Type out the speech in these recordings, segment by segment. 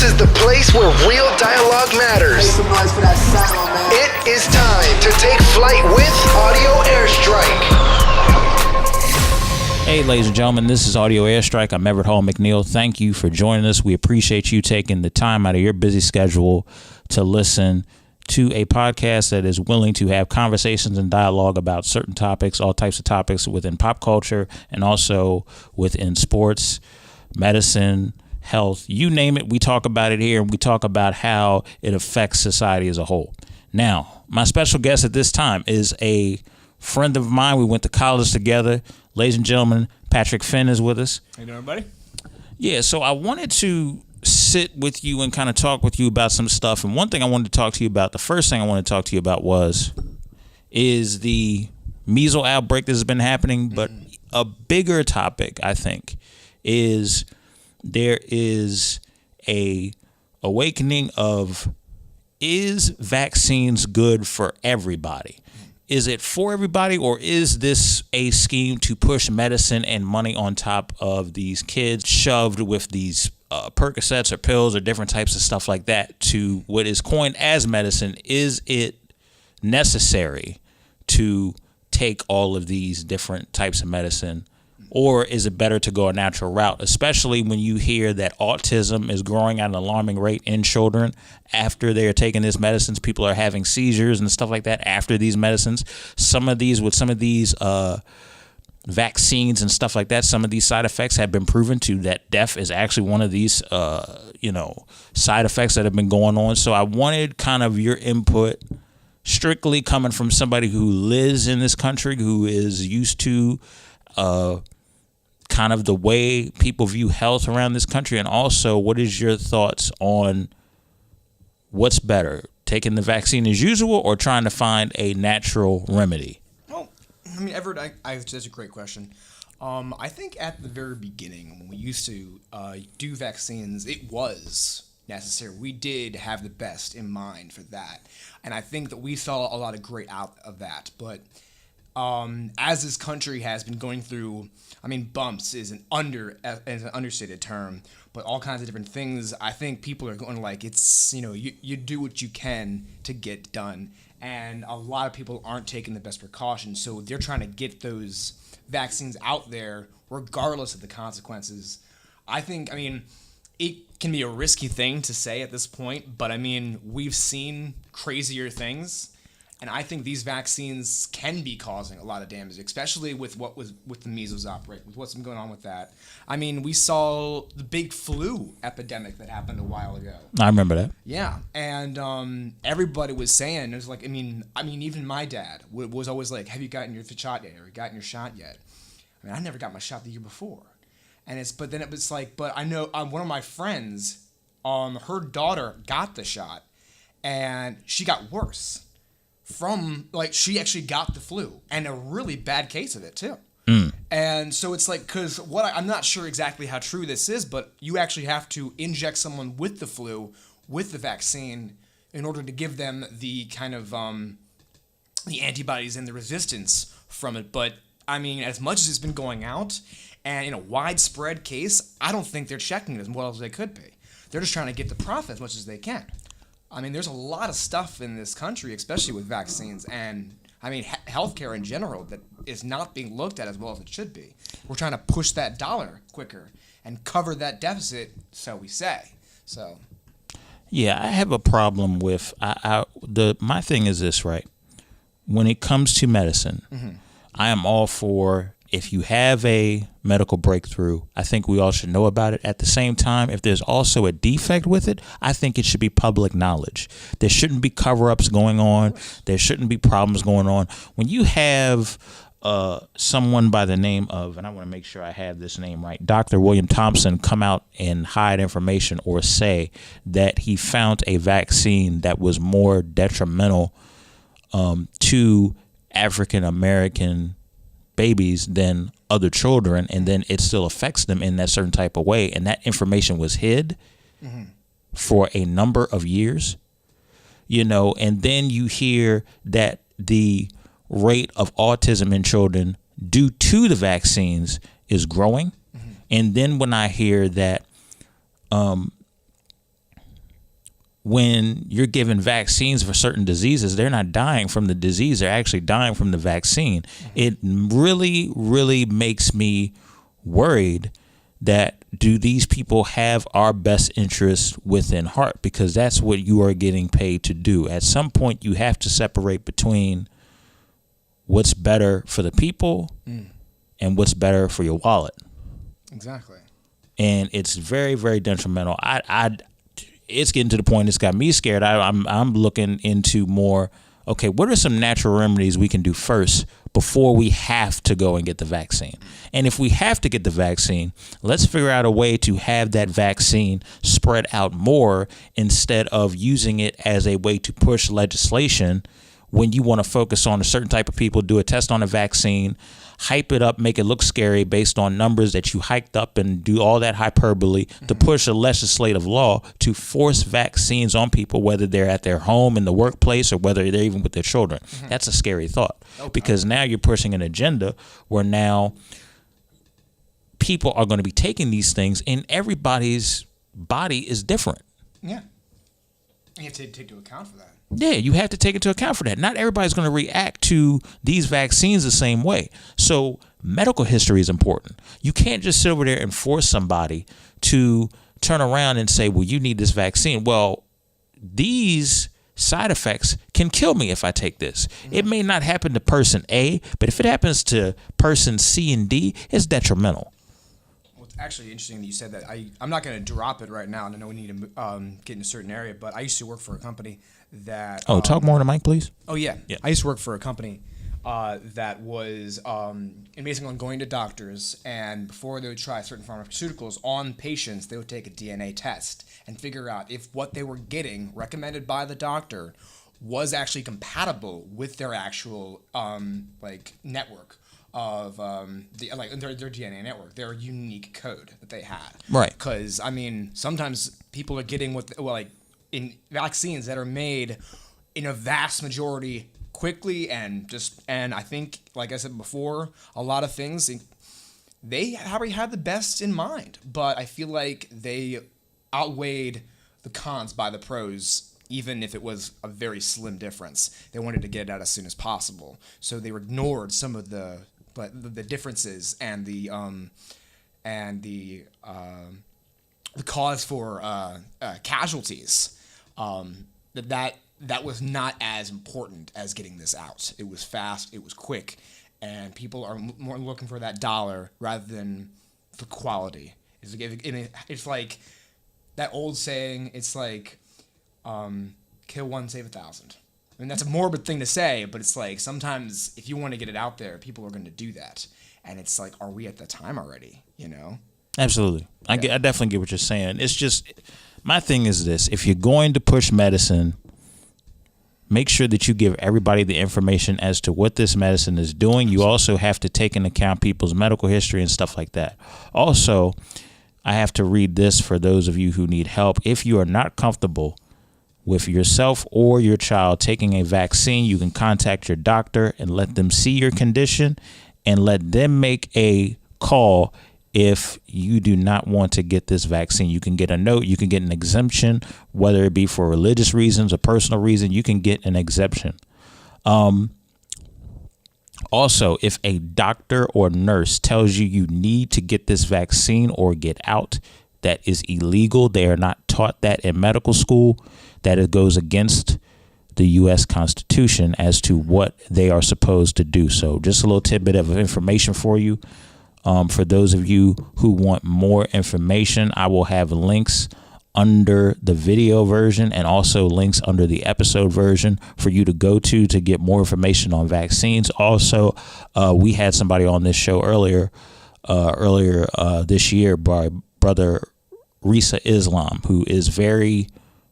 This is the place where real dialogue matters. Make some noise for that sound, man. It is time to take flight with Audio Airstrike. Hey, ladies and gentlemen, this is Audio Airstrike. I'm Everett Hall-McNeill. Thank you for joining us. We appreciate you taking the time out of your busy schedule to listen to a podcast that is willing to have conversations and dialogue about certain topics, all types of topics within pop culture and also within sports, medicine, health, you name it. We talk about it here, and we talk about how it affects society as a whole. Now, my special guest at this time is a friend of mine. We went to college together. Ladies and gentlemen, Patrick Finn is with us. How you doing, everybody? Yeah, so I wanted to sit with you and kind of talk with you about some stuff. And one thing I wanted to talk to you about, the first thing I wanted to talk to you about is the measles outbreak that has been happening. But a bigger topic, I think, is there is a awakening of, is vaccines good for everybody? Is it for everybody, or is this a scheme to push medicine and money on top of these kids shoved with these Percocets or pills or different types of stuff like that to what is coined as medicine? Is it necessary to take all of these different types of medicine, or is it better to go a natural route, especially when you hear that autism is growing at an alarming rate in children after they're taking these medicines? People are having seizures and stuff like that after these medicines. Some of these vaccines and stuff like that, some of these side effects have been proven to that death is actually one of these side effects that have been going on. So I wanted kind of your input, strictly coming from somebody who lives in this country, who is used to kind of the way people view health around this country. And also, what is your thoughts on what's better, taking the vaccine as usual or trying to find a natural remedy? Well, I mean, Everett, that's a great question. I think at the very beginning, when we used to do vaccines, it was necessary. We did have the best in mind for that. And I think that we saw a lot of great out of that. But as this country has been going through, I mean, bumps is an understated term, but all kinds of different things. I think people are going like, it's, you do what you can to get done. And a lot of people aren't taking the best precautions. So they're trying to get those vaccines out there regardless of the consequences. It can be a risky thing to say at this point, but I mean, we've seen crazier things. And I think these vaccines can be causing a lot of damage, especially with what was with the measles outbreak, with what's been going on with that. I mean, we saw the big flu epidemic that happened a while ago. I remember that. Yeah, and everybody was saying, it was like, I mean, even my dad was always like, "Have you gotten your shot yet? Or gotten your shot yet?" I mean, I never got my shot the year before, but then it was like, but I know one of my friends, her daughter got the shot, and she got worse. She actually got the flu, and a really bad case of it too. And so it's like, because I'm not sure exactly how true this is, but you actually have to inject someone with the flu with the vaccine in order to give them the kind of the antibodies and the resistance from it. But I mean, as much as it's been going out, and in a widespread case, I don't think they're checking it as well as they could be. They're just trying to get the profit as much as they can. I mean, there's a lot of stuff in this country, especially with vaccines, and I mean, healthcare in general, that is not being looked at as well as it should be. We're trying to push that dollar quicker and cover that deficit, so we say. So, yeah, I have a problem with my thing is this, right? When it comes to medicine, I am all for, if you have a medical breakthrough, I think we all should know about it. At the same time, if there's also a defect with it, I think it should be public knowledge. There shouldn't be cover-ups going on. There shouldn't be problems going on. When you have someone by the name of, and I want to make sure I have this name right, Dr. William Thompson, come out and hide information or say that he found a vaccine that was more detrimental to African-American babies than other children, and then it still affects them in that certain type of way, and that information was hid for a number of years, and then you hear that the rate of autism in children due to the vaccines is growing. And then when I hear that when you're given vaccines for certain diseases, they're not dying from the disease. They're actually dying from the vaccine. It really, really makes me worried that do these people have our best interests within heart? Because that's what you are getting paid to do. At some point, you have to separate between what's better for the people and what's better for your wallet. Exactly. And it's very, very detrimental. It's getting to the point it's got me scared. I'm looking into more, okay, what are some natural remedies we can do first before we have to go and get the vaccine? And if we have to get the vaccine, let's figure out a way to have that vaccine spread out more instead of using it as a way to push legislation when you want to focus on a certain type of people, do a test on a vaccine, hype it up, make it look scary based on numbers that you hiked up and do all that hyperbole to push a legislative law to force vaccines on people, whether they're at their home, in the workplace, or whether they're even with their children. That's a scary thought because now you're pushing an agenda where now people are going to be taking these things and everybody's body is different. Yeah. You have to take into account for that. Yeah, you have to take into account for that. Not everybody's going to react to these vaccines the same way. So medical history is important. You can't just sit over there and force somebody to turn around and say, well, you need this vaccine. Well, these side effects can kill me if I take this. It may not happen to person A, but if it happens to person C and D, it's detrimental. It's actually interesting that you said that. I'm not going to drop it right now, and I know we need to get in a certain area, but I used to work for a company that... talk more to Mike, please. Oh, yeah. I used to work for a company that was basically on going to doctors, and before they would try certain pharmaceuticals on patients, they would take a DNA test and figure out if what they were getting recommended by the doctor was actually compatible with their actual network of their DNA network, their unique code that they had. Right. Because sometimes people are getting in vaccines that are made in a vast majority quickly and I think, like I said before, a lot of things they probably had the best in mind, but I feel like they outweighed the cons by the pros. Even if it was a very slim difference, they wanted to get it out as soon as possible. So they ignored some of the differences and the cause for casualties. That was not as important as getting this out. It was fast, it was quick, and people are more looking for that dollar rather than the quality. It's like that old saying. It's like, kill one, save 1,000. I mean, that's a morbid thing to say, but it's like sometimes if you want to get it out there, people are going to do that. And it's like, are we at the time already, you know? Absolutely. I definitely get what you're saying. It's just, my thing is this. If you're going to push medicine, make sure that you give everybody the information as to what this medicine is doing. You also have to take into account people's medical history and stuff like that. Also, I have to read this for those of you who need help. If you are not comfortable with yourself or your child taking a vaccine, you can contact your doctor and let them see your condition and let them make a call if you do not want to get this vaccine. You can get a note, you can get an exemption, whether it be for religious reasons or personal reason, you can get an exemption. Also, if a doctor or nurse tells you you need to get this vaccine or get out, that is illegal. They are not taught that in medical school, that it goes against the U.S. Constitution as to what they are supposed to do. So just a little tidbit of information for you. For those of you who want more information, I will have links under the video version and also links under the episode version for you to go to get more information on vaccines. Also, we had somebody on this show earlier this year by Brother Risa Islam, who is very,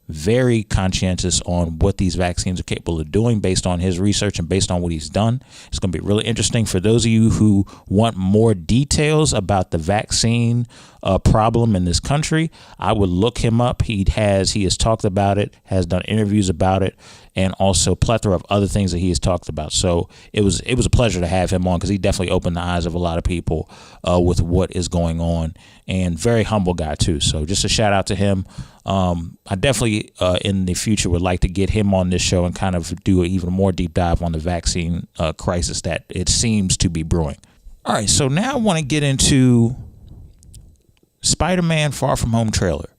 very conscientious on what these vaccines are capable of doing based on his research and based on what he's done. It's going to be really interesting for those of you who want more details about the vaccine problem in this country. I would look him up. He has talked about it, has done interviews about it, and also plethora of other things that he has talked about. So it was a pleasure to have him on, because he definitely opened the eyes of a lot of people with what is going on, and very humble guy too. So just a shout out to him. I definitely in the future would like to get him on this show and kind of do an even more deep dive on the vaccine crisis that it seems to be brewing. All right, so now I want to get into Spider-Man Far From Home trailer.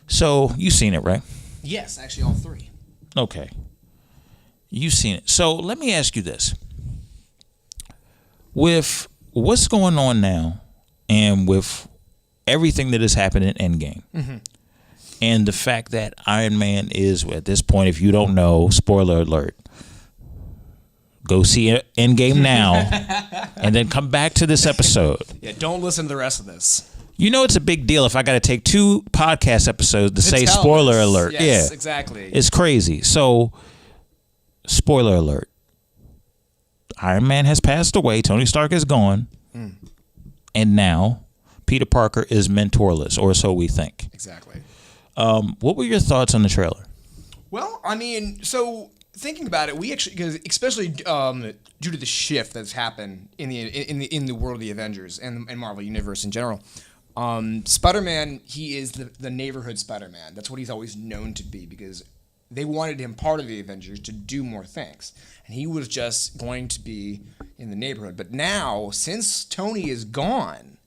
So you've seen it, right? Yes, actually all three. Okay. You've seen it. So let me ask you this. With what's going on now, and with everything that has happened in Endgame, and the fact that Iron Man is, at this point, if you don't know, spoiler alert, go see Endgame now, and then come back to this episode. Yeah, don't listen to the rest of this. You know it's a big deal if I got to take 2 podcast episodes to say tell spoiler us. alert. Yes, yeah, exactly. It's crazy. So, spoiler alert. Iron Man has passed away. Tony Stark is gone. And now Peter Parker is mentorless, or so we think. Exactly. What were your thoughts on the trailer? Well, I mean, so thinking about it, we actually, because especially due to the shift that's happened in the world of the Avengers and Marvel Universe in general, Spider-Man, he is the neighborhood Spider-Man. That's what he's always known to be, because they wanted him part of the Avengers to do more things, and he was just going to be in the neighborhood. But now, since Tony is gone,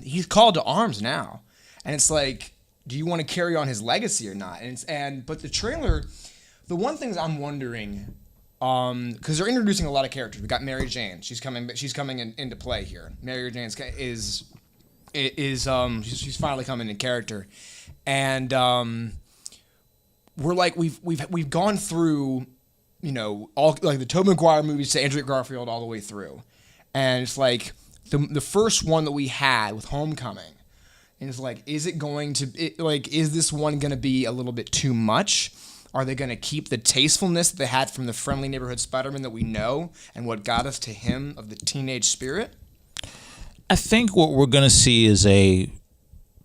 he's called to arms now, and it's like, do you want to carry on his legacy or not? But the trailer, the one thing I'm wondering, because they're introducing a lot of characters. We got Mary Jane. She's coming into play here. Mary Jane she's finally coming into character, and we're like we've gone through, you know, all like the Tobey Maguire movies to Andrew Garfield all the way through, and it's like the first one that we had with Homecoming. And it's like, is this one going to be a little bit too much? Are they going to keep the tastefulness that they had from the friendly neighborhood Spider-Man that we know and what got us to him of the teenage spirit? I think what we're going to see is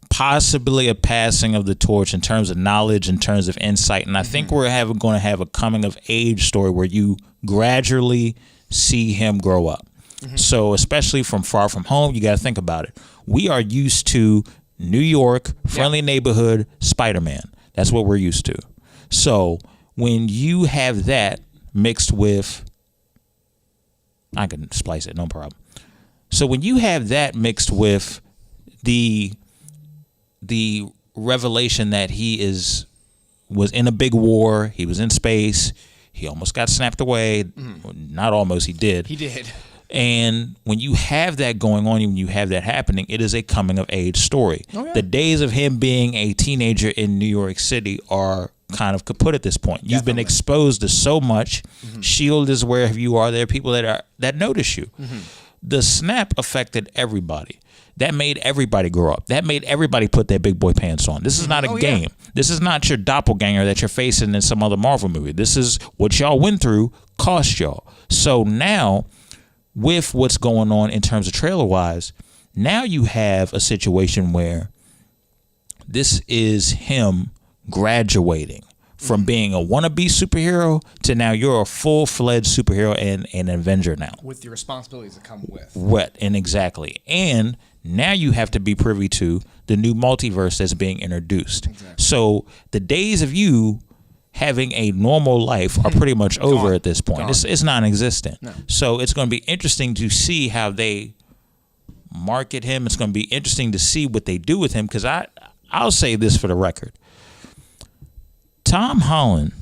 possibly a passing of the torch in terms of knowledge, in terms of insight. And I think we're going to have a coming of age story where you gradually see him grow up. So especially from Far From Home, you got to think about it. We are used to New York, friendly neighborhood, Spider-Man. That's what we're used to. So when you have that mixed with, I can splice it, no problem. So when you have that mixed with the revelation that he was in a big war, he was in space, he almost got snapped away. Not almost, he did. He did. And when you have that going on, when you have that happening, it is a coming of age story. Oh, yeah. The days of him being a teenager in New York City are kind of kaput at this point. You've been exposed to so much. S.H.I.E.L.D. is wherever you are. There are people that notice you. The snap affected everybody. That made everybody grow up. That made everybody put their big boy pants on. This is not a game. Yeah. This is not your doppelganger that you're facing in some other Marvel movie. This is what y'all went through, cost y'all. So now, with what's going on in terms of trailer-wise, now you have a situation where this is him graduating from being a wannabe superhero to now you're a full-fledged superhero and an Avenger now. With the responsibilities that come with. Exactly. And now you have to be privy to the new multiverse that's being introduced. Exactly. So the days of you having a normal life are pretty much over at this point. It's non-existent. No. So it's going to be interesting to see how they market him. It's going to be interesting to see what they do with him, because I'll say this for the record. Tom Holland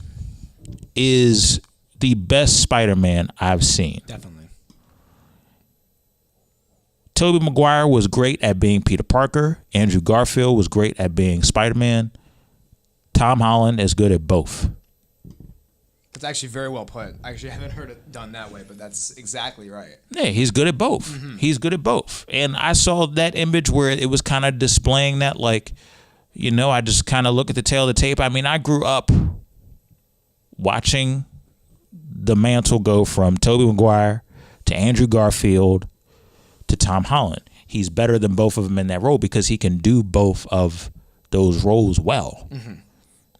is the best Spider-Man I've seen. Definitely. Tobey Maguire was great at being Peter Parker. Andrew Garfield was great at being Spider-Man. Tom Holland is good at both. That's actually very well put. I actually haven't heard it done that way, but that's exactly right. Yeah, he's good at both. He's good at both. And I saw that image where it was kind of displaying that, like, you know, I just kind of look at the tail of the tape. I mean, I grew up watching the mantle go from Tobey Maguire to Andrew Garfield to Tom Holland. He's better than both of them in that role because he can do both of those roles well.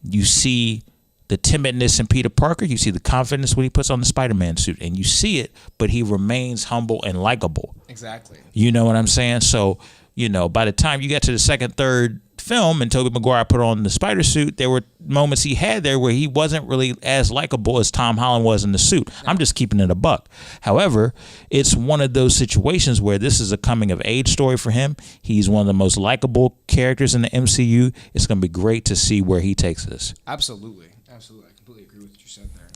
You see the timidness in Peter Parker. You see the confidence when he puts on the Spider-Man suit, and you see it, but he remains humble and likable. Exactly. You know what I'm saying? So, by the time you get to the second, third film and Tobey Maguire put on the spider suit, there were moments he had there where he wasn't really as likable as Tom Holland was in the suit. I'm just keeping it a buck. However, it's one of those situations where this is a coming of age story for him. He's one of the most likable characters in the MCU. It's going to be great to see where he takes this. Absolutely. I completely agree with what you said there.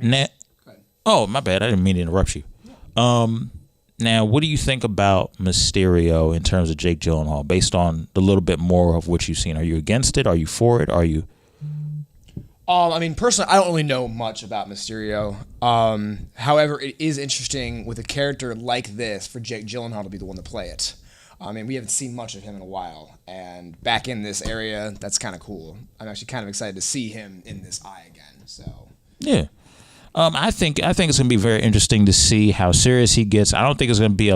Go ahead. Oh, my bad. I didn't mean to interrupt you. Now, what do you think about Mysterio in terms of Jake Gyllenhaal, based on the little bit more of what you've seen? Are you against it? Are you for it? Are you? Personally, I don't really know much about Mysterio. However, it is interesting with a character like this for Jake Gyllenhaal to be the one to play it. We haven't seen much of him in a while, and back in this area, that's kind of cool. I'm actually kind of excited to see him in this eye again. So yeah. I think it's going to be very interesting to see how serious he gets. I don't think it's going to be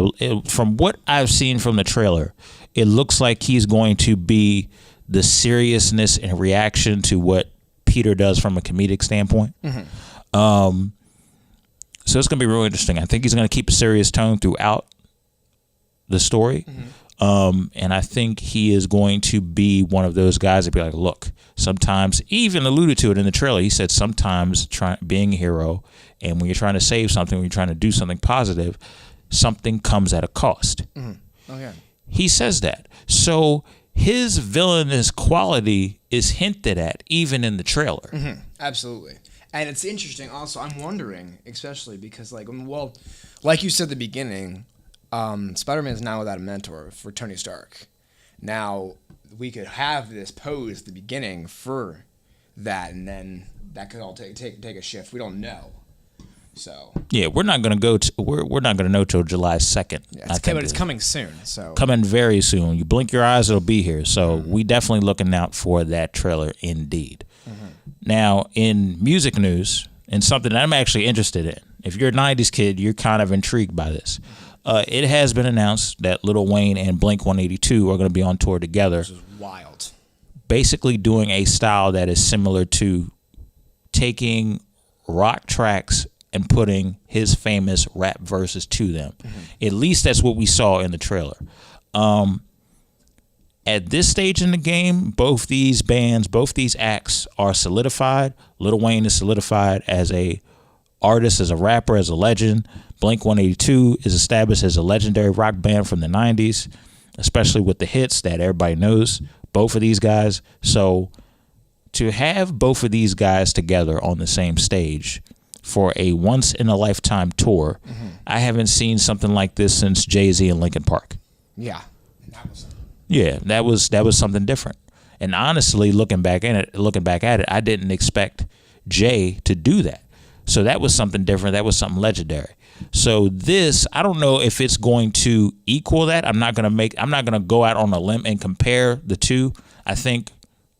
from what I've seen from the trailer, it looks like he's going to be the seriousness and reaction to what Peter does from a comedic standpoint. Mm-hmm. So it's going to be real interesting. I think he's going to keep a serious tone throughout the story. Mm-hmm. And I think he is going to be one of those guys that be like, look, sometimes, he even alluded to it in the trailer. He said sometimes being a hero, and when you're trying to save something, when you're trying to do something positive, something comes at a cost. Mm-hmm. Okay. He says that. So his villainous quality is hinted at even in the trailer. Mm-hmm. Absolutely. And it's interesting also, I'm wondering, especially because like you said at the beginning, Spider-Man is now without a mentor for Tony Stark. Now, we could have this pose at the beginning for that, and then that could all take a shift. We don't know. So yeah, we're not gonna we're not gonna know till July 2nd. Yeah, but it's coming soon. So coming very soon. You blink your eyes, it'll be here. So we definitely looking out for that trailer indeed. Mm-hmm. Now, in music news, and something that I'm actually interested in. If you're a '90s kid, you're kind of intrigued by this. It has been announced that Lil Wayne and Blink-182 are going to be on tour together. Which is wild. Basically doing a style that is similar to taking rock tracks and putting his famous rap verses to them. Mm-hmm. At least that's what we saw in the trailer. At this stage in the game, both these acts are solidified. Lil Wayne is solidified as a artist, as a rapper, as a legend. Blink-182 is established as a legendary rock band from the 90s, especially with the hits that everybody knows. Both of these guys. So to have both of these guys together on the same stage for a once-in-a-lifetime tour, mm-hmm. I haven't seen something like this since Jay-Z and Linkin Park. Yeah. That was something different. And honestly, looking back at it, I didn't expect Jay to do that. So that was something different. That was something legendary. So this, I don't know if it's going to equal that. I'm not going to go out on a limb and compare the two. I think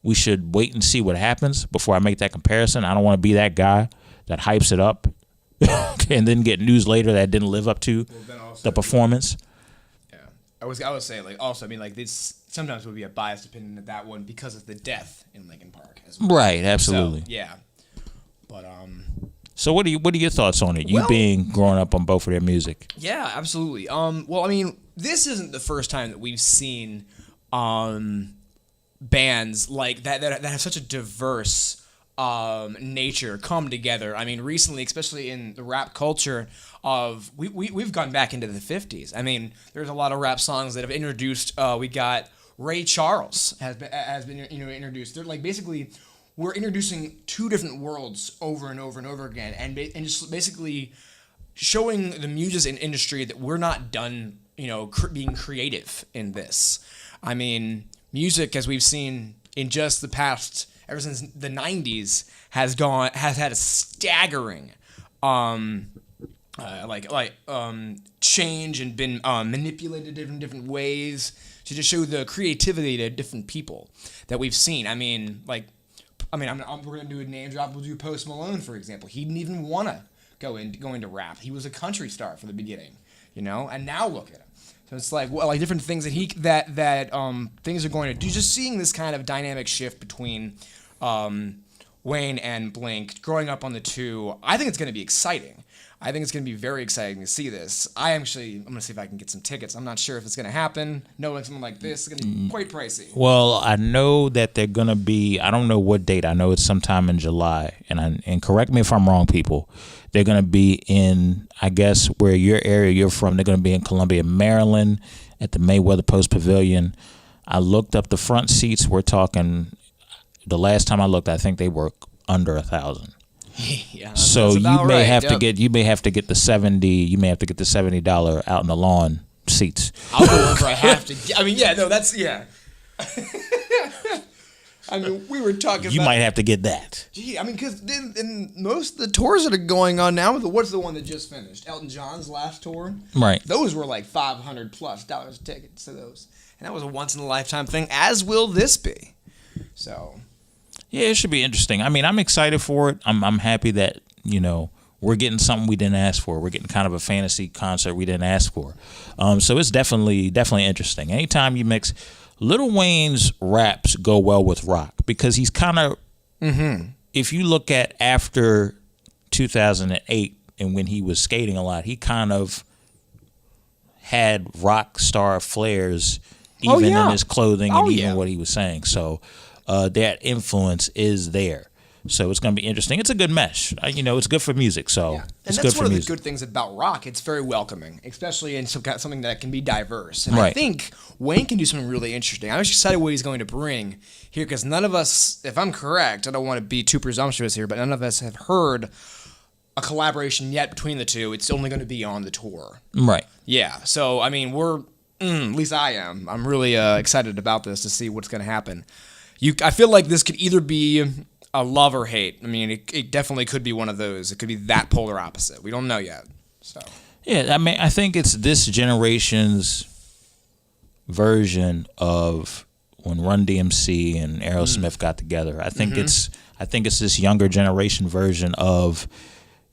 we should wait and see what happens before I make that comparison. I don't want to be that guy that hypes it up and then get news later that didn't live up to the performance. Yeah. I would say this sometimes would be a biased opinion of that one because of the death in Linkin Park as well. Right, absolutely. So, yeah. But So what are your thoughts on it? You being growing up on both of their music. Yeah, absolutely. This isn't the first time that we've seen bands like that have such a diverse nature come together. I mean, recently, especially in the rap culture, we've gone back into the 50s. I mean, there's a lot of rap songs that have introduced. We got Ray Charles has been introduced. They're like basically. We're introducing two different worlds over and over and over again, and just basically showing the music industry that we're not done, being creative in this. I mean, music, as we've seen in just the past, ever since the '90s, has had a staggering, change and been manipulated in different ways to just show the creativity to different people that we've seen. We're gonna do a name drop. We'll do Post Malone, for example. He didn't even want to go into rap. He was a country star from the beginning, and now look at him. So it's like different things that things are going to do. Just seeing this kind of dynamic shift between Wayne and Blink, growing up on the two, I think it's going to be exciting. I think it's going to be very exciting to see this. I'm going to see if I can get some tickets. I'm not sure if it's going to happen. Knowing something like this is going to be quite pricey. Well, I know that they're going to be, I don't know what date. I know it's sometime in July. And correct me if I'm wrong, people. They're going to be in, I guess, where your area you're from. They're going to be in Columbia, Maryland at the Mayweather Post Pavilion. I looked up the front seats. We're talking, the last time I looked, I think they were under 1,000. Yeah, so you may right. have to get the $70 out in the lawn seats. I'll go over. I have to. I mean, yeah, no, that's yeah. I mean, we were talking. You might have to get that. Gee, I mean, because in most of the tours that are going on now, what's the one that just finished? Elton John's last tour, right? Those were like $500+ tickets to those, and that was a once in a lifetime thing. As will this be. So. Yeah, it should be interesting. I mean, I'm excited for it. I'm happy that, we're getting something we didn't ask for. We're getting kind of a fantasy concert we didn't ask for. So it's definitely interesting. Anytime you mix, Lil Wayne's raps go well with rock because he's kind of, if you look at after 2008 and when he was skating a lot, he kind of had rock star flares even in his clothing and even what he was saying. So that influence is there. So it's going to be interesting. It's a good mesh. It's good for music. So and it's that's good for one of music. the good things about rock. It's very welcoming, especially in something that can be diverse. And Right. I think Wayne can do something really interesting. I'm excited what he's going to bring here because none of us, if I'm correct, I don't want to be too presumptuous here, but none of us have heard a collaboration yet between the two. It's only going to be on the tour. Right. Yeah. So, I mean, at least I am. I'm really excited about this to see what's going to happen. I feel like this could either be a love or hate. I mean, it definitely could be one of those. It could be that polar opposite. We don't know yet. So Yeah, I mean, I think it's this generation's version of when Run DMC and Aerosmith got together. I think it's this younger generation version of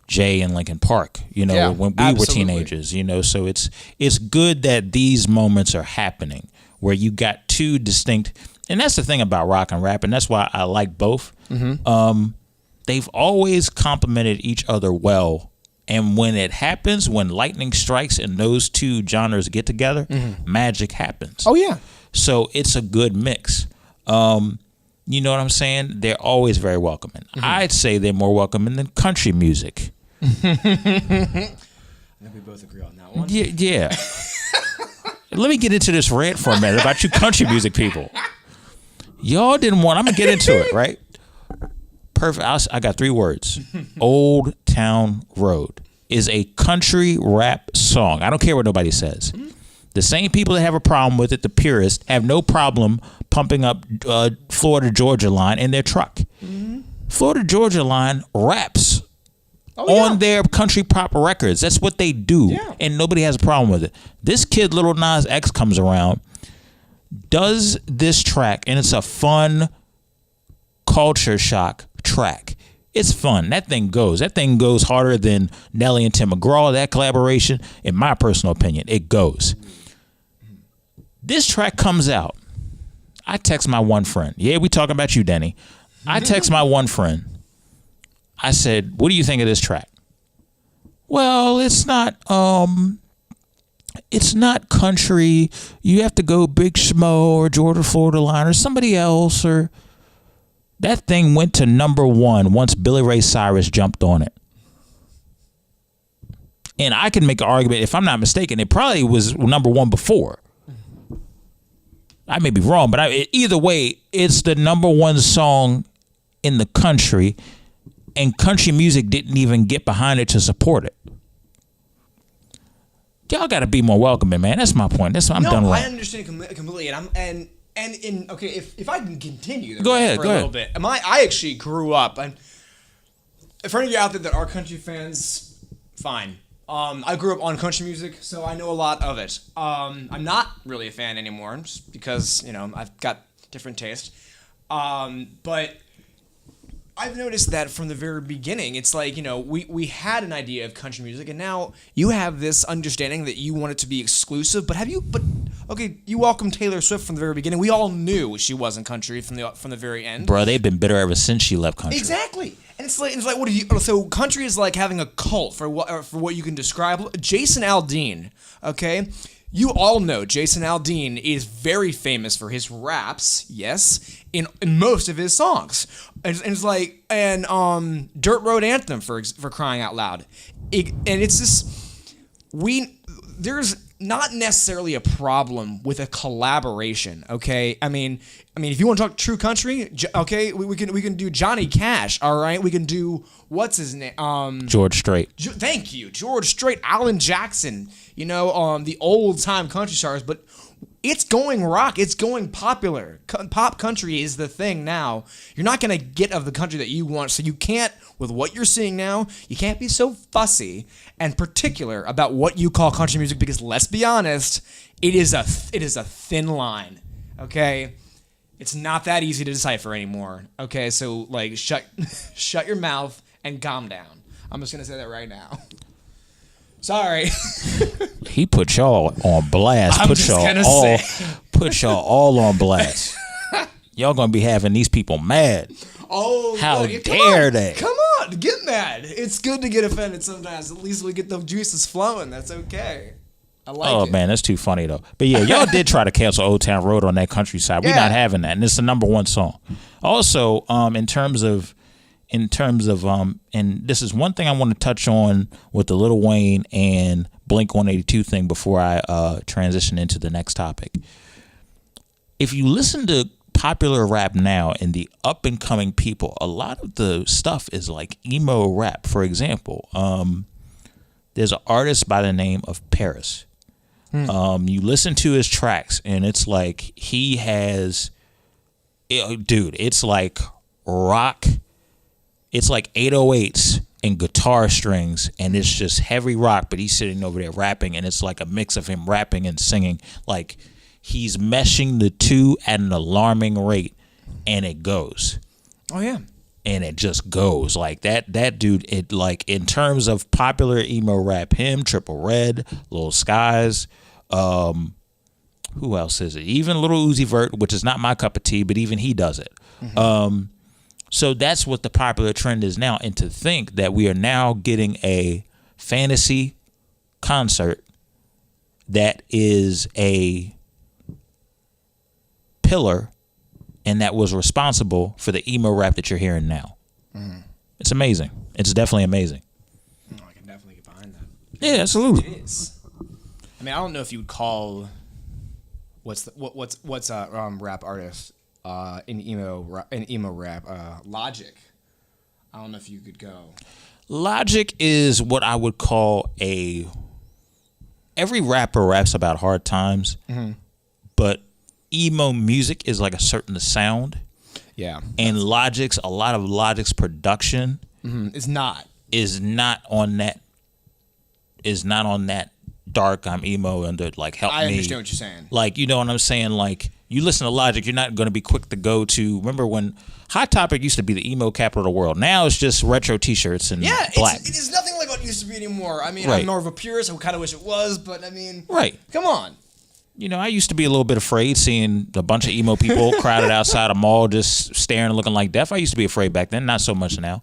Jay and Linkin Park. When we were teenagers. So it's good that these moments are happening where you got two distinct. And that's the thing about rock and rap, and that's why I like both. They've always complemented each other well. And when it happens, when lightning strikes and those two genres get together, magic happens. Oh, yeah. So it's a good mix. You know what I'm saying? They're always very welcoming. I'd say they're more welcoming than country music. I think we both agree on that one. Yeah. Let me get into this rant for a minute about you country music people. Y'all didn't want. I'm gonna get into it, right? Perfect. I got 3 words. Old Town Road is a country rap song. I don't care what nobody says. The same people that have a problem with it, the purists, have no problem pumping up Florida Georgia Line in their truck. Florida Georgia Line raps on their country pop records. That's what they do, and nobody has a problem with it. This kid, Lil Nas X, comes around, does this track, and it's a fun culture shock track. It's fun. That thing goes harder than Nelly and Tim McGraw. That collaboration, in my personal opinion, it goes. This track comes out. I text my one friend. Yeah, we talking about you, Denny. I text my one friend. I said, what do you think of this track? Well, it's not country. You have to go Big Schmo or Georgia Florida Line or somebody else. Or that thing went to #1 once Billy Ray Cyrus jumped on it. And I can make an argument, if I'm not mistaken, it probably was #1 before. I may be wrong, but either way, it's the #1 song in the country, and country music didn't even get behind it to support it. Y'all got to be more welcoming, man. That's my point. I'm done with. I understand completely, and if I can continue, go ahead. A little bit. I actually grew up, and for any of you out there that are country fans, fine. I grew up on country music, so I know a lot of it. I'm not really a fan anymore, just because I've got different taste. But I've noticed that from the very beginning, it's like, we had an idea of country music, and now you have this understanding that you want it to be exclusive. But Okay, you welcome Taylor Swift from the very beginning. We all knew she wasn't country from the very end. Bro, they've been bitter ever since she left country. Exactly. And it's like what do you? So country is like having a cult for what you can describe. Jason Aldean, okay. You all know Jason Aldean is very famous for his raps, yes, in most of his songs. And it's like, Dirt Road Anthem for crying out loud. And it's just, there's not necessarily a problem with a collaboration, okay? I mean, if you want to talk true country, okay, we can do Johnny Cash, all right? We can do, what's his name? George Strait. Thank you, George Strait, Alan Jackson, the old time country stars, but it's going rock, it's going popular. Pop country is the thing now. You're not going to get of the country that you want, so you can't, with what you're seeing now, you can't be so fussy and particular about what you call country music, because let's be honest, it is a thin line, okay? It's not that easy to decipher anymore, okay? So, like, shut your mouth and calm down. I'm just going to say that right now. Sorry. He put y'all on blast. Put y'all all on blast. Y'all gonna be having these people mad. Oh, how dare they? Come on, get mad. It's good to get offended sometimes. At least we get the juices flowing. That's okay. I like it. Oh man, that's too funny though. But yeah, y'all did try to cancel Old Town Road on that countryside. We're not having that, and it's the #1 song. Also, in terms of, and this is one thing I want to touch on with the Lil Wayne and Blink-182 thing before I transition into the next topic. If you listen to popular rap now and the up and coming people, a lot of the stuff is like emo rap. For example, there's an artist by the name of Paris. You listen to his tracks and it's like he has, it's like rock. It's like 808s and guitar strings, and it's just heavy rock, but he's sitting over there rapping, and it's like a mix of him rapping and singing. Like, he's meshing the two at an alarming rate, and it goes. Oh, yeah. And it just goes. Like, that dude, it, like, in terms of popular emo rap, him, Triple Red, Lil Skies, who else is it? Even Little Uzi Vert, which is not my cup of tea, but even he does it. Mm-hmm. So that's what the popular trend is now. And to think that we are now getting a fantasy concert that is a pillar and that was responsible for the emo rap that you're hearing now. Mm. It's amazing. It's definitely amazing. Oh, I can definitely get behind that. Yeah, absolutely. It is. I mean, I don't know if you would call what's a rap artist in emo rap, Logic. I don't know if you could go. Logic is what I would call every rapper raps about hard times, but emo music is like a certain sound. Yeah. And a lot of Logic's production is not on that dark, I'm emo and like help me. I understand what you're saying. Like, you know what I'm saying? Like, you listen to Logic, you're not going to be quick to go to. Remember when Hot Topic used to be the emo capital of the world? Now it's just retro T-shirts and black. It is nothing like what it used to be anymore. I mean, right. I'm more of a purist. I kind of wish it was, but I mean, right? Come on. You know, I used to be a little bit afraid seeing a bunch of emo people crowded outside a mall just staring and looking like death. I used to be afraid back then, not so much now.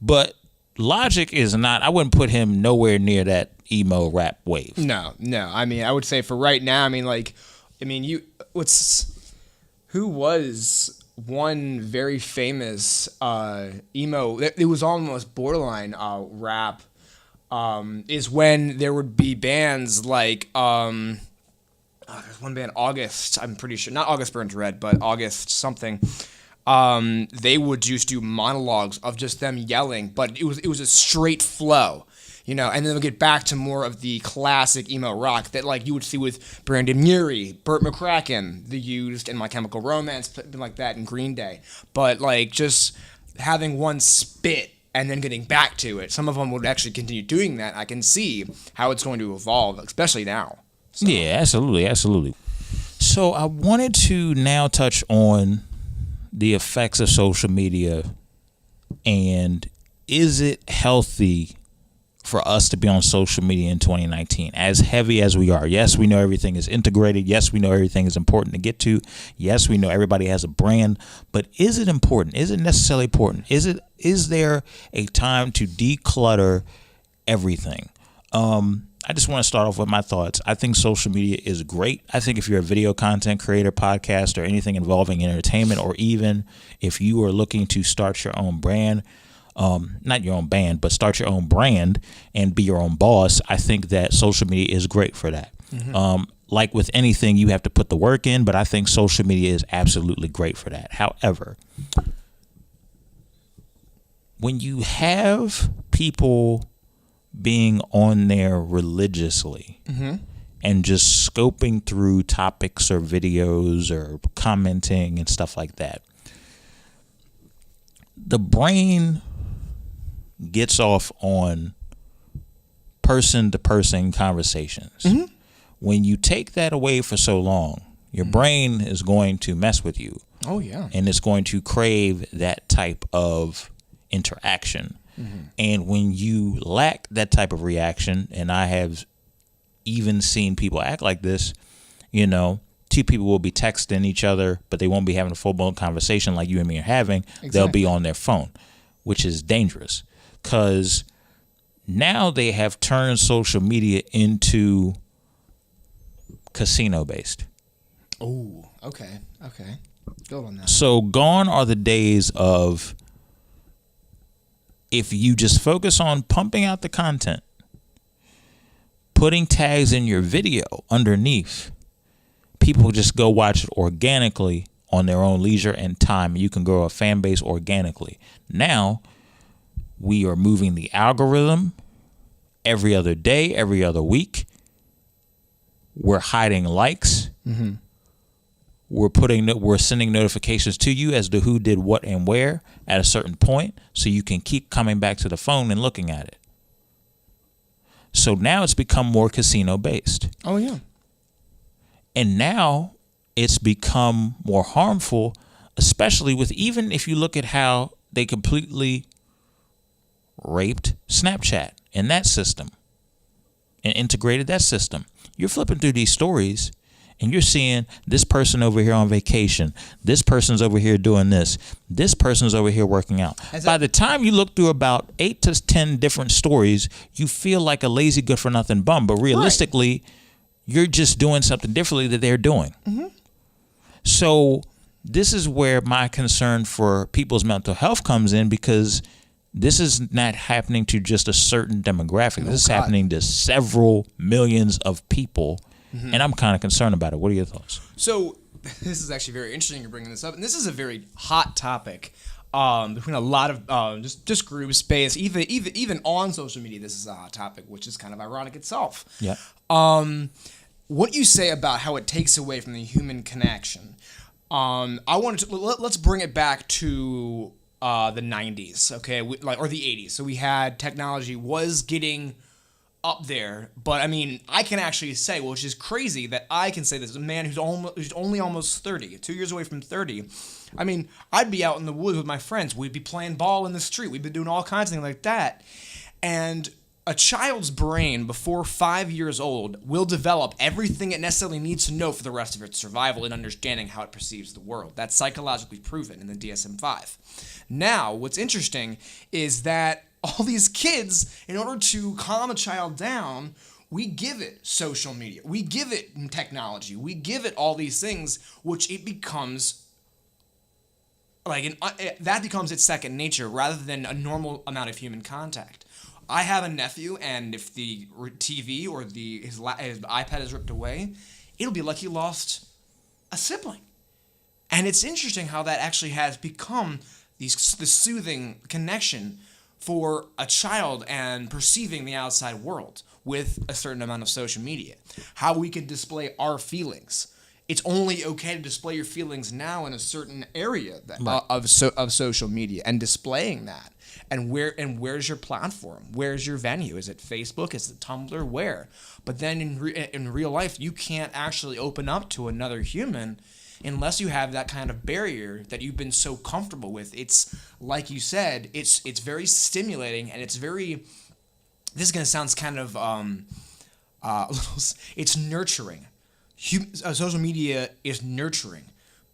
But Logic is not, I wouldn't put him nowhere near that emo rap wave. No. I mean, I would say for right now, who was one very famous emo, it was almost borderline rap, is when there would be bands like, there's one band, August, I'm pretty sure, not August Burns Red, but August something. They would just do monologues of just them yelling, but it was a straight flow. And then we'll get back to more of the classic emo rock that like you would see with Brandon Urie, Burt McCracken, The Used, and My Chemical Romance, something like that in Green Day. But like just having one spit and then getting back to it. Some of them would actually continue doing that. I can see how it's going to evolve, especially now. So. Yeah, absolutely. So I wanted to now touch on the effects of social media and is it healthy for us to be on social media in 2019, as heavy as we are. Yes, we know everything is integrated. Yes, we know everything is important to get to. Yes, we know everybody has a brand, but is it important? Is it necessarily important? Is there a time to declutter everything? I just want to start off with my thoughts. I think social media is great. I think if you're a video content creator, podcast, or anything involving entertainment, or even if you are looking to start your own brand, not your own band, but start your own brand and be your own boss, I think that social media is great for that. Like with anything, you have to put the work in, but I think social media is absolutely great for that. However, when you have people being on there religiously and just scoping through topics or videos or commenting and stuff like that, the brain gets off on person-to-person conversations. When you take that away for so long, your brain is going to mess with you. Oh, yeah. And it's going to crave that type of interaction. And when you lack that type of reaction, and I have even seen people act like this, you know, two people will be texting each other, but they won't be having a full-blown conversation like you and me are having. Exactly. They'll be on their phone, which is dangerous, because now they have turned social media into casino-based. Oh, okay. Go on that. So gone are the days of, if you just focus on pumping out the content, putting tags in your video underneath, people just go watch it organically on their own leisure and time. You can grow a fan base organically. Now, we are moving the algorithm every other day, every other week. We're hiding likes. We're sending notifications to you as to who did what and where at a certain point, so you can keep coming back to the phone and looking at it. So now it's become more casino based. Oh, yeah. And now it's become more harmful, especially with, even if you look at how they completely raped Snapchat and that system and integrated that system. You're flipping through these stories and you're seeing this person over here on vacation, this person's over here doing this person's over here working out. By the time you look through about 8 to 10 different stories, you feel like a lazy good-for-nothing bum. But realistically, you're just doing something differently that they're doing. So this is where my concern for people's mental health comes in, because this is not happening to just a certain demographic. This is happening to several millions of people. And I'm kind of concerned about it. What are your thoughts? So this is actually very interesting you're bringing this up. And this is a very hot topic between a lot of just group space. Even on social media, this is a hot topic, which is kind of ironic itself. Yeah. What you say about how it takes away from the human connection. Let's bring it back to the 90s, okay, or the 80s. So we had technology was getting up there, but I mean, I can actually say, which is crazy that I can say this as a man who's only almost 30, 2 years away from 30. I mean, I'd be out in the woods with my friends. We'd be playing ball in the street. We'd be doing all kinds of things like that. And a child's brain before 5 years old will develop everything it necessarily needs to know for the rest of its survival and understanding how it perceives the world. That's psychologically proven in the DSM-5. Now, what's interesting is that all these kids, in order to calm a child down, we give it social media, we give it technology, we give it all these things, which it becomes that becomes its second nature rather than a normal amount of human contact. I have a nephew, and if the TV or his iPad is ripped away, it'll be like he lost a sibling. And it's interesting how that actually has become the soothing connection for a child and perceiving the outside world with a certain amount of social media. How we can display our feelings. It's only okay to display your feelings now in a certain area of social media, and displaying that. And where's your platform? Where's your venue? Is it Facebook? Is it Tumblr? Where? But then in real life, you can't actually open up to another human unless you have that kind of barrier that you've been so comfortable with. It's like you said, it's very stimulating, and it's very this is gonna sound kind of it's nurturing. Social media is nurturing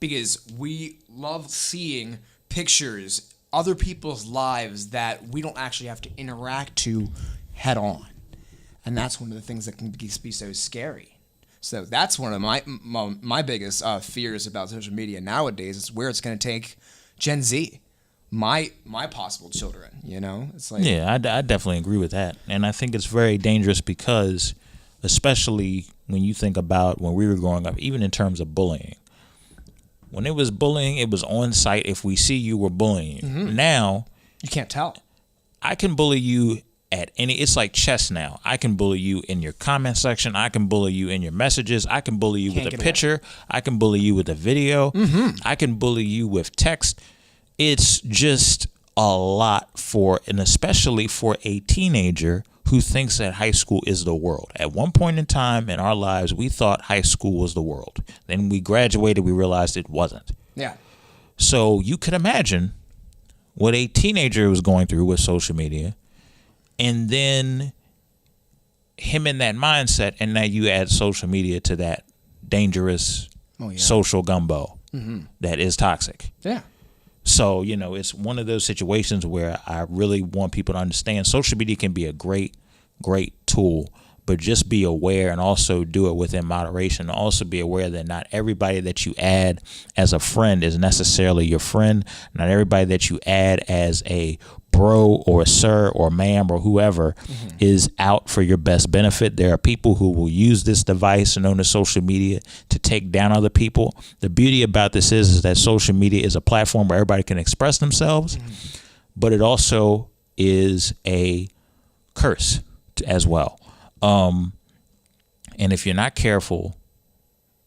because we love seeing pictures, other people's lives that we don't actually have to interact to head on, and that's one of the things that can be so scary. So that's one of my biggest fears about social media nowadays is where it's going to take Gen Z, my possible children. You know, it's like I definitely agree with that, and I think it's very dangerous because, especially when you think about when we were growing up, even in terms of bullying. When it was bullying, it was on site. If we see you, we're bullying you. Mm-hmm. Now you can't tell. I can bully you at any. It's like chess now. I can bully you in your comment section. I can bully you in your messages. I can bully you with a picture. Away. I can bully you with a video. Mm-hmm. I can bully you with text. It's just a lot and especially for a teenager who thinks that high school is the world. At one point in time in our lives, we thought high school was the world. Then we graduated, we realized it wasn't. Yeah. So you could imagine what a teenager was going through with social media, and then him in that mindset, and now you add social media to that dangerous social gumbo that is toxic. Yeah. So, it's one of those situations where I really want people to understand social media can be a great tool, but just be aware and also do it within moderation. Also be aware that not everybody that you add as a friend is necessarily your friend. Not everybody that you add as a bro or a sir or ma'am or whoever is out for your best benefit. There are people who will use this device known as social media to take down other people. The beauty about this is that social media is a platform where everybody can express themselves, but it also is a curse as well. And if you're not careful,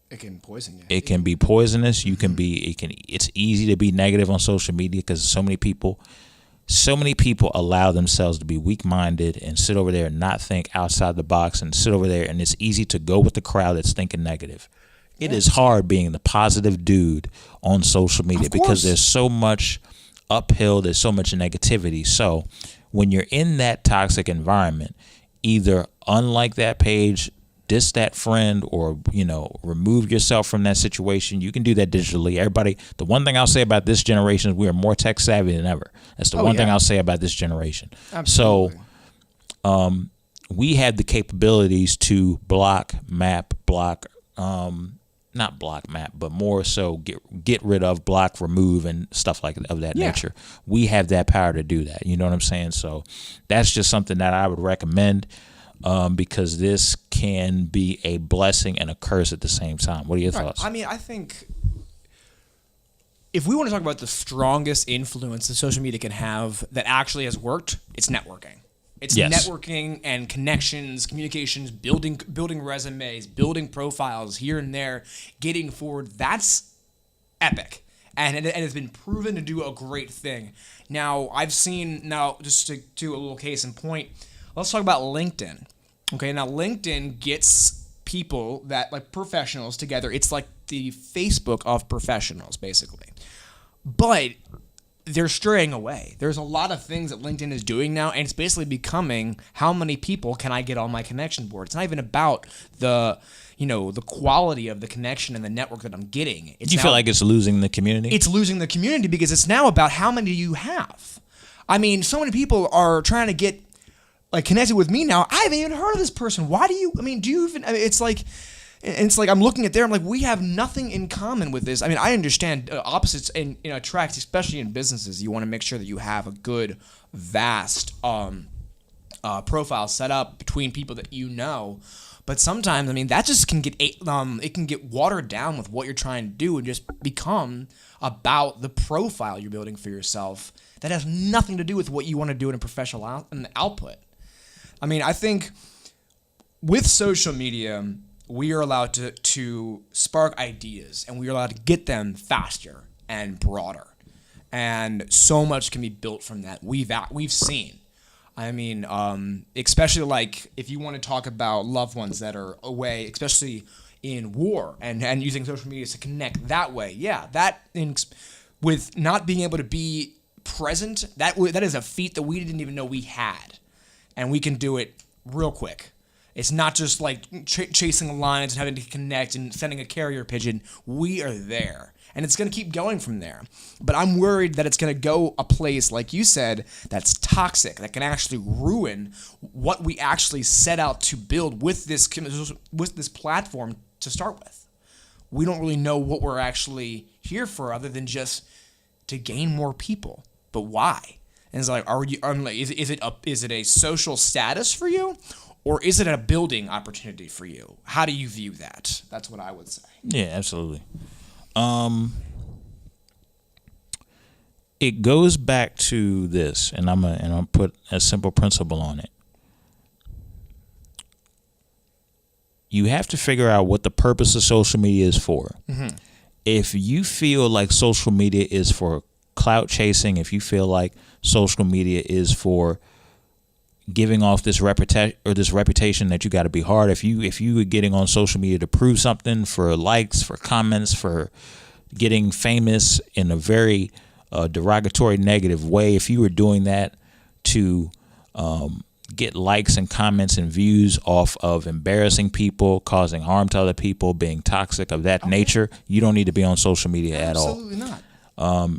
it can poison you. It can be poisonous. It's easy to be negative on social media because so many people allow themselves to be weak-minded and sit over there and not think outside the box and sit over there, and it's easy to go with the crowd that's thinking negative. It is hard being the positive dude on social media because there's so much uphill, there's so much negativity. So when you're in that toxic environment, either unlike that page, diss that friend, or remove yourself from that situation. You can do that digitally. Everybody, the one thing I'll say about this generation is we are more tech savvy than ever. That's the one thing I'll say about this generation. Absolutely. So we have the capabilities to not block map, but more so get rid of, block, remove, and stuff like of that nature. We have that power to do that. You know what I'm saying? So that's just something that I would recommend. Because this can be a blessing and a curse at the same time. What are your thoughts? I mean, I think if we want to talk about the strongest influence that social media can have that actually has worked, it's networking. It's networking and connections, communications, building resumes, building profiles here and there, getting forward. That's epic. And it has been proven to do a great thing. Now, just to do a little case in point, let's talk about LinkedIn. Okay, now LinkedIn gets people that professionals together. It's like the Facebook of professionals, basically. But they're straying away. There's a lot of things that LinkedIn is doing now, and it's basically becoming how many people can I get on my connection board. It's not even about the quality of the connection and the network that I'm getting. Do you feel like it's losing the community? It's losing the community because it's now about how many you have. I mean, so many people are trying to get connected with me now. I haven't even heard of this person. Why do you? I mean, do you even? I mean, it's like I'm looking at there. I'm like, we have nothing in common with this. I mean, I understand opposites attract, especially in businesses. You want to make sure that you have a good, vast profile set up between people that you know. But sometimes, I mean, that just can get it can get watered down with what you're trying to do and just become about the profile you're building for yourself that has nothing to do with what you want to do in a professional output. I mean, I think with social media, we are allowed to spark ideas, and we are allowed to get them faster and broader. And so much can be built from that. We've seen. I mean, especially if you want to talk about loved ones that are away, especially in war, and using social media to connect that way. Yeah, with not being able to be present, that is a feat that we didn't even know we had. and we can do it real quick. It's not just like chasing lines and having to connect and sending a carrier pigeon. We are there. And it's going to keep going from there. But I'm worried that it's going to go a place, like you said, that's toxic, that can actually ruin what we actually set out to build with this platform to start with. We don't really know what we're actually here for other than just to gain more people. But why? And it's like, is it a social status for you? Or is it a building opportunity for you? How do you view that? That's what I would say. Yeah, absolutely. It goes back to this, and I'm gonna put a simple principle on it. You have to figure out what the purpose of social media is for. Mm-hmm. If you feel like social media is for clout chasing, if you feel like social media is for giving off this reputation that you got to be hard, if you were getting on social media to prove something, for likes, for comments, for getting famous in a very derogatory, negative way, if you were doing that to get likes and comments and views off of embarrassing people, causing harm to other people, being toxic of that nature, you don't need to be on social media at all. Absolutely not.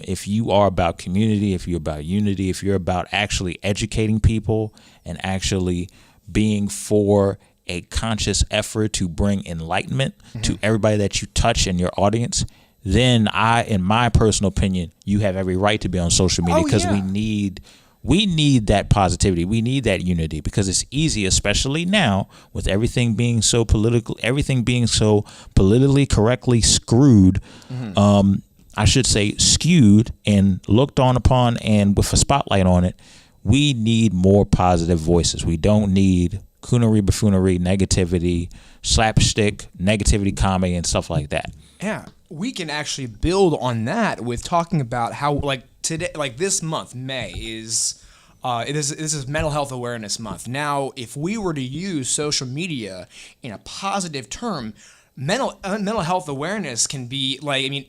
If you are about community, if you're about unity, if you're about actually educating people and actually being for a conscious effort to bring enlightenment to everybody that you touch in your audience, then in my personal opinion, you have every right to be on social media, because we need that positivity. We need that unity, because it's easy, especially now with everything being so political, everything being so politically correctly screwed. I should say skewed and looked on upon, and with a spotlight on it. We need more positive voices. We don't need coonery, buffoonery, negativity, slapstick, negativity comedy, and stuff like that. Yeah, we can actually build on that with talking about how, like today, like this month, May is this is Mental Health Awareness Month. Now, if we were to use social media in a positive term, mental health awareness can be like, I mean,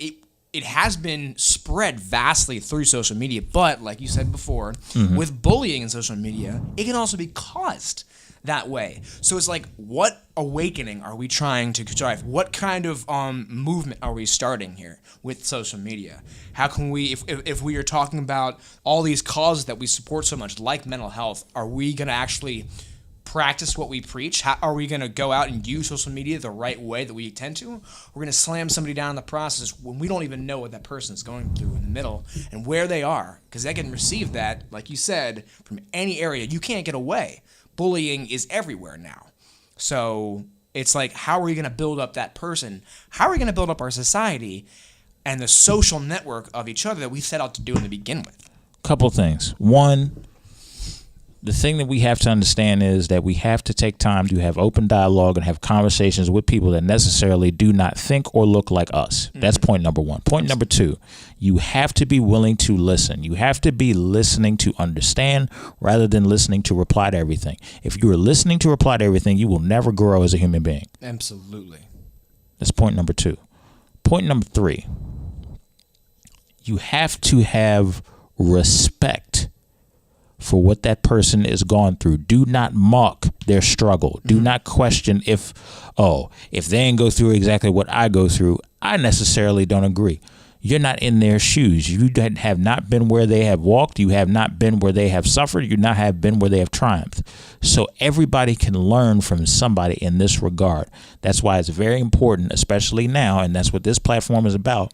it has been spread vastly through social media, but like you said before, with bullying in social media, it can also be caused that way. So it's like, what awakening are we trying to drive? What kind of movement are we starting here with social media? How can we, if we are talking about all these causes that we support so much, like mental health, are we going to actually practice what we preach? How are we going to go out and use social media the right way that we intend to? We're going to slam somebody down in the process when we don't even know what that person is going through in the middle and where they are, because they can receive that, like you said, from any area. You can't get away. Bullying is everywhere now. So it's like, how are we going to build up that person? How are we going to build up our society and the social network of each other that we set out to do in the begin with? Couple things. One, the thing that we have to understand is that we have to take time to have open dialogue and have conversations with people that necessarily do not think or look like us. That's point number one. Point number two, you have to be willing to listen. You have to be listening to understand rather than listening to reply to everything. If you are listening to reply to everything, you will never grow as a human being. Absolutely. That's point number two. Point number three, you have to have respect for what that person is going through. Do not mock their struggle. Do not question if they didn't go through exactly what I go through, I necessarily don't agree. You're not in their shoes. You have not been where they have walked. You have not been where they have suffered. You not have been where they have triumphed. So everybody can learn from somebody in this regard. That's why it's very important, especially now, and that's what this platform is about.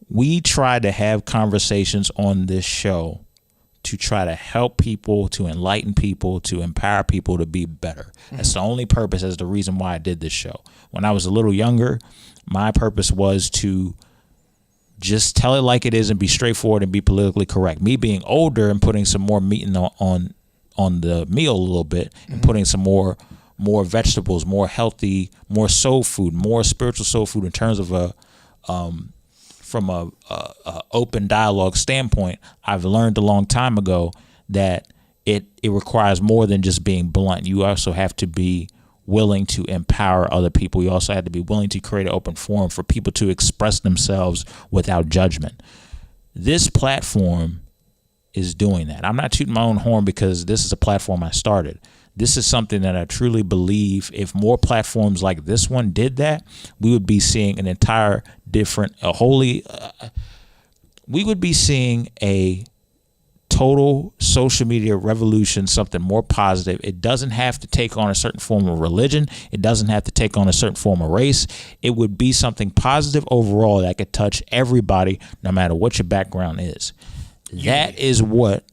We try to have conversations on this show to try to help people, to enlighten people, to empower people to be better. That's the only purpose, as the reason why I did this show. When I was a little younger, my purpose was to just tell it like it is and be straightforward and be politically correct. Me being older and putting some more meat on the meal a little bit and putting some more vegetables, more healthy, more soul food, more spiritual soul food in terms of from a open dialogue standpoint, I've learned a long time ago that it requires more than just being blunt. You also have to be willing to empower other people. You also have to be willing to create an open forum for people to express themselves without judgment. This platform is doing that. I'm not tooting my own horn because this is a platform I started. This is something that I truly believe if more platforms like this one did that, we would be seeing an entire different, we would be seeing a total social media revolution, something more positive. It doesn't have to take on a certain form of religion. It doesn't have to take on a certain form of race. It would be something positive overall that could touch everybody, no matter what your background is. That is what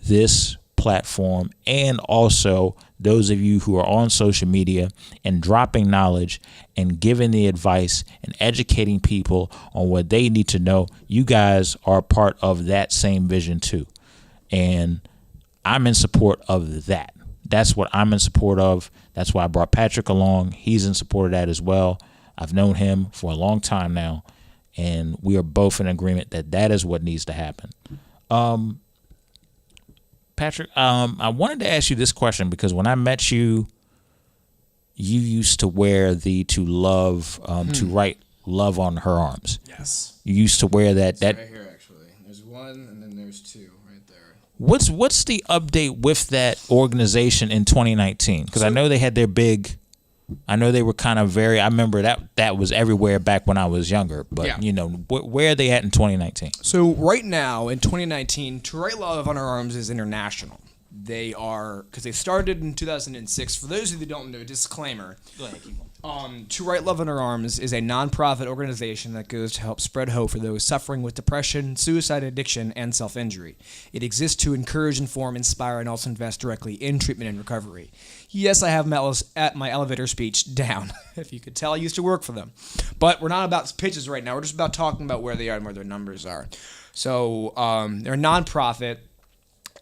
this platform, and also those of you who are on social media and dropping knowledge and giving the advice and educating people on what they need to know, you guys are part of that same vision too. And I'm in support of that. That's what I'm in support of. That's why I brought Patrick along. He's in support of that as well. I've known him for a long time now, and we are both in agreement that that is what needs to happen. Patrick, I wanted to ask you this question because when I met you, you used to wear the to write love on her arms. Yes. You used to wear that. Right here, actually. There's one, and then there's two right there. What's the update with that organization in 2019? Because I know they had their big. I know they were kind of very. I remember that was everywhere back when I was younger. But Yeah. you know, where are they at in 2019? So right now in 2019, To Write Love on Our Arms is international. They are, because they started in 2006. For those of you that don't know, disclaimer. Go ahead, keep going. To Write Love on Our Arms is a nonprofit organization that goes to help spread hope for those suffering with depression, suicide, addiction, and self-injury. It exists to encourage, inform, inspire, and also invest directly in treatment and recovery. Yes, I have my elevator speech down. If you could tell, I used to work for them. But we're not about pitches right now. We're just about talking about where they are and where their numbers are. So they're a nonprofit,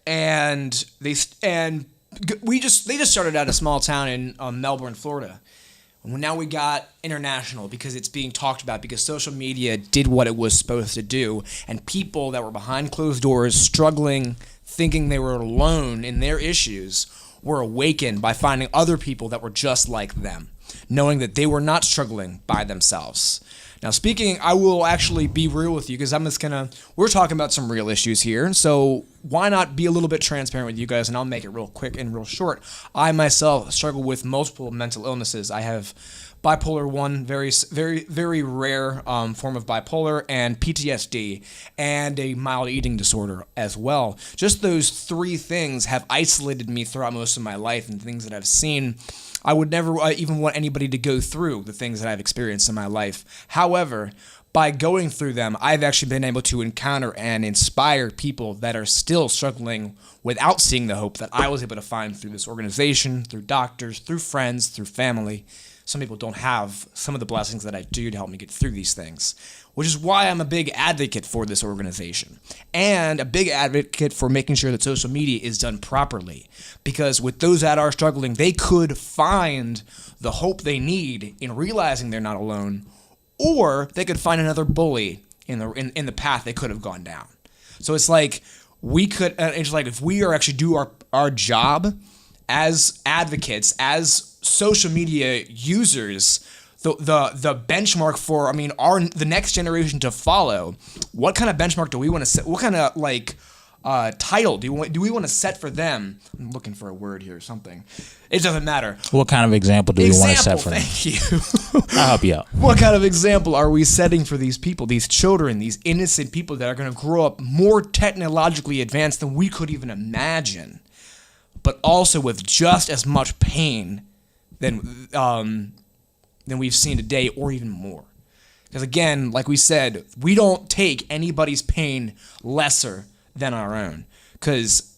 and they just started out a small town in Melbourne, Florida. And now we got international because it's being talked about, because social media did what it was supposed to do, and people that were behind closed doors struggling, thinking they were alone in their issues, were awakened by finding other people that were just like them, knowing that they were not struggling by themselves. Now, speaking, I will actually be real with you because we're talking about some real issues here. So why not be a little bit transparent with you guys, and I'll make it real quick and real short. I myself struggle with multiple mental illnesses. I have bipolar 1, very, very, very rare form of bipolar, and PTSD, and a mild eating disorder as well. Just those three things have isolated me throughout most of my life, and things that I've seen. I would never even want anybody to go through the things that I've experienced in my life. However, by going through them, I've actually been able to encounter and inspire people that are still struggling without seeing the hope that I was able to find through this organization, through doctors, through friends, through family. Some people don't have some of the blessings that I do to help me get through these things, which is why I'm a big advocate for this organization and a big advocate for making sure that social media is done properly, because with those that are struggling, they could find the hope they need in realizing they're not alone, or they could find another bully in the path they could have gone down. So it's like if we are actually do our job as advocates, as social media users, the benchmark for the next generation to follow, what kind of benchmark do we want to set? What kind of title do we want to set for them? I'm looking for a word here, something. It doesn't matter. What kind of example do we want to set for them? Thank you. I'll help you out. What kind of example are we setting for these people, these children, these innocent people that are going to grow up more technologically advanced than we could even imagine, but also with just as much pain than we've seen today, or even more? Because again, like we said, we don't take anybody's pain lesser than our own. Because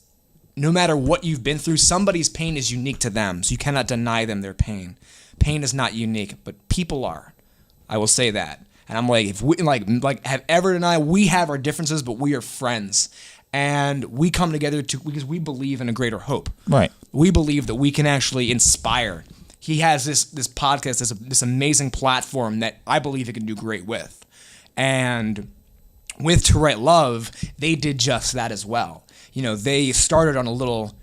no matter what you've been through, somebody's pain is unique to them, so you cannot deny them their pain. Pain is not unique, but people are. I will say that. And I'm like, if we have Everett and I, we have our differences, but we are friends. And we come together because we believe in a greater hope. Right. We believe that we can actually inspire. He has this podcast, this amazing platform that I believe he can do great with. And with To Write Love, they did just that as well. They started on a little.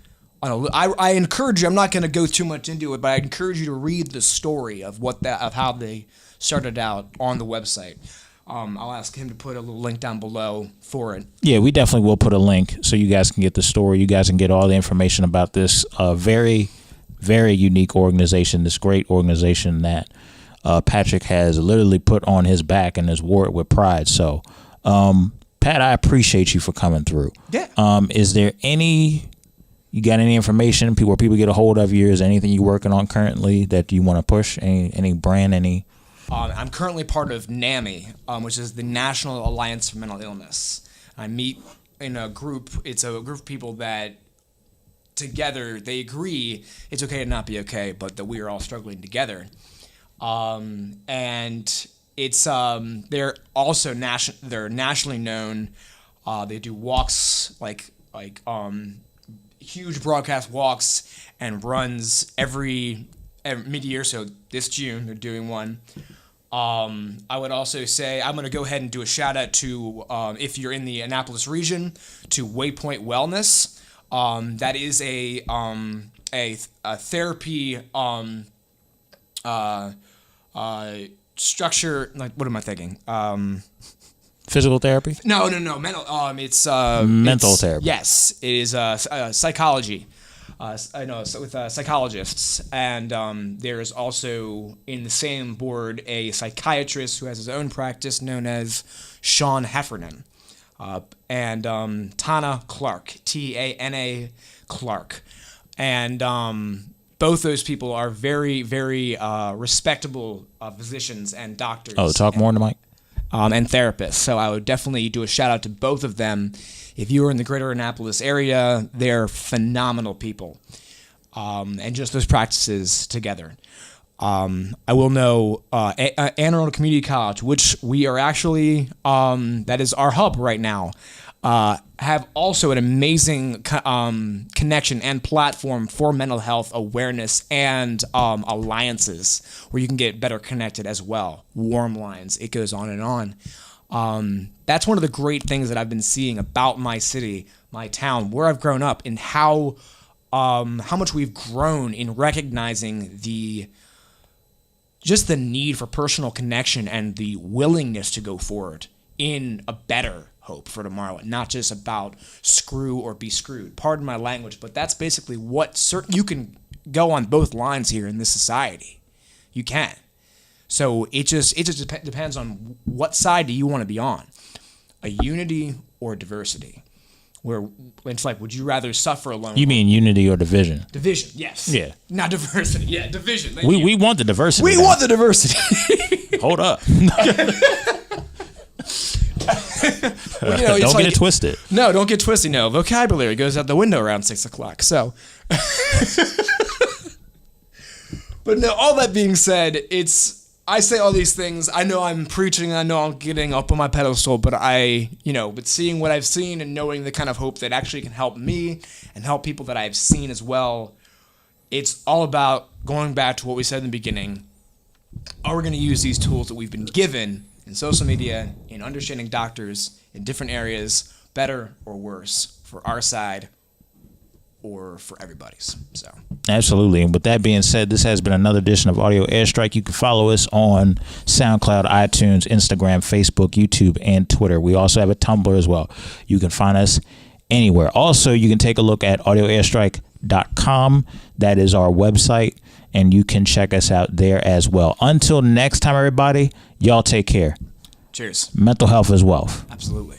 I encourage you. I'm not going to go too much into it, but I encourage you to read the story of how they started out on the website. I'll ask him to put a little link down below for it. Yeah, we definitely will put a link so you guys can get the story. You guys can get all the information about this very, very unique organization, this great organization that Patrick has literally put on his back and has wore it with pride. So, Pat, I appreciate you for coming through. Yeah. Is there you got any information where people get a hold of you? Is there anything you're working on currently that you want to push? Any brand, I'm currently part of NAMI, which is the National Alliance for Mental Illness. I meet in a group. It's a group of people that together they agree it's okay to not be okay, but that we are all struggling together. And it's they're also they're nationally known. They do walks like huge broadcast walks and runs every mid-year. So this June they're doing one. I would also say I'm going to go ahead and do a shout out to if you're in the Annapolis region to Waypoint Wellness. That is a therapy structure. Like, what am I thinking? physical therapy? No. Mental. It's mental therapy. Yes, it is psychology. I know, so with psychologists, and there is also in the same board a psychiatrist who has his own practice known as Sean Heffernan, and Tana Clark, Tana Clark, and both those people are very, very respectable physicians and doctors. Oh, talk more in the mic. And therapists. So I would definitely do a shout out to both of them. If you are in the greater Annapolis area, they're phenomenal people. And just those practices together. I will know Anne Arundel Community College, which we are actually, that is our hub right now, have also an amazing connection and platform for mental health awareness and alliances where you can get better connected as well. Warm lines, it goes on and on. That's one of the great things that I've been seeing about my city, my town, where I've grown up, and how much we've grown in recognizing the need for personal connection and the willingness to go forward in a better hope for tomorrow, not just about screw or be screwed. Pardon my language, but that's basically what you can go on both lines here in this society. You can. So it just depends on what side do you want to be on, a unity or diversity. Where it's like, would you rather suffer alone? You mean unity or division? Division, yes. Yeah. Not diversity. Yeah, division. We want the diversity. We want the diversity. Hold up. Well, don't get it twisted. No, don't get twisted. No, vocabulary goes out the window around 6 o'clock. So, but no. All that being said, I say all these things. I know I'm preaching. I know I'm getting up on my pedestal. But but seeing what I've seen and knowing the kind of hope that actually can help me and help people that I've seen as well. It's all about going back to what we said in the beginning. Are we going to use these tools that we've been given in social media, in understanding doctors in different areas, better or worse for our side or for everybody's? So absolutely. And with that being said, this has been another edition of Audio Airstrike. You can follow us on SoundCloud, iTunes, Instagram, Facebook, YouTube, and Twitter. We also have a Tumblr as well. You can find us anywhere. Also, you can take a look at audioairstrike.com. That is our website, and you can check us out there as well. Until next time, everybody, y'all take care. Cheers. Mental health is wealth. Absolutely.